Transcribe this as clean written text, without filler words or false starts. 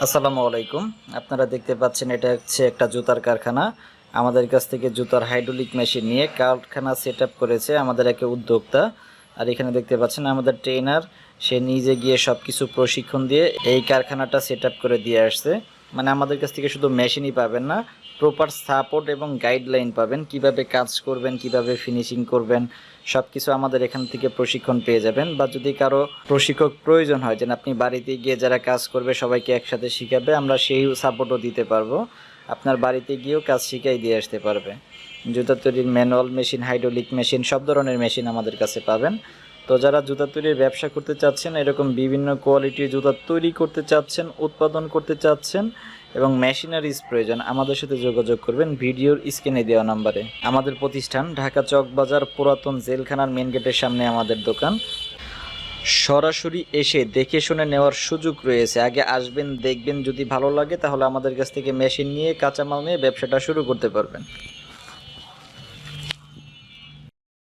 আসসালামু আলাইকুম। আপনারা দেখতে পাচ্ছেন এটা হচ্ছে একটা জুতার কারখানা। আমাদের কাছ থেকে জুতার হাইড্রোলিক মেশিন নিয়ে কারখানা সেটআপ করেছে আমাদের এক উদ্যোক্তা। আর এখানে দেখতে পাচ্ছেন আমাদের ট্রেনার, সে নিজে গিয়ে সবকিছু প্রশিক্ষণ দিয়ে এই কারখানাটা সেটআপ করে দিয়ে আসছে। মানে আমাদের কাছ থেকে শুধু মেশিনই পাবেন না, প্রপার সাপোর্ট এবং গাইডলাইন পাবেন, কিভাবে কাজ করবেন, কিভাবে ফিনিশিং করবেন, সব কিছু আমাদের এখান থেকে প্রশিক্ষণ পেয়ে যাবেন। বা যদি কারো প্রশিক্ষক প্রয়োজন হয়, যেন আপনি বাড়িতে গিয়ে যারা কাজ করবে সবাইকে একসাথে শিখাবে, আমরা সেই সাপোর্টও দিতে পারবো। আপনার বাড়িতে গিয়েও কাজ শিখাই দিয়ে আসতে পারবে। জুতা তৈরির ম্যানুয়াল মেশিন, হাইড্রোলিক মেশিন, সব ধরনের মেশিন আমাদের কাছে পাবেন। তো যারা জুতা তৈরির ব্যবসা করতে চাচ্ছেন, এরকম বিভিন্ন কোয়ালিটির জুতা তৈরি করতে চাচ্ছেন, উৎপাদন করতে চাচ্ছেন এবং মেশিনারিজ প্রয়োজন, আমাদের সাথে যোগাযোগ করবেন ভিডিওর স্ক্রিনে দেওয়া নাম্বারে। আমাদের প্রতিষ্ঠান ঢাকা চকবাজার পুরাতন জেলখানার মেন গেটের সামনে আমাদের দোকান। সরাসরি এসে দেখে শুনে নেওয়ার সুযোগ রয়েছে। আগে আসবেন, দেখবেন, যদি ভালো লাগে তাহলে আমাদের কাছ থেকে মেশিন নিয়ে, কাঁচামাল নিয়ে ব্যবসাটা শুরু করতে পারবেন।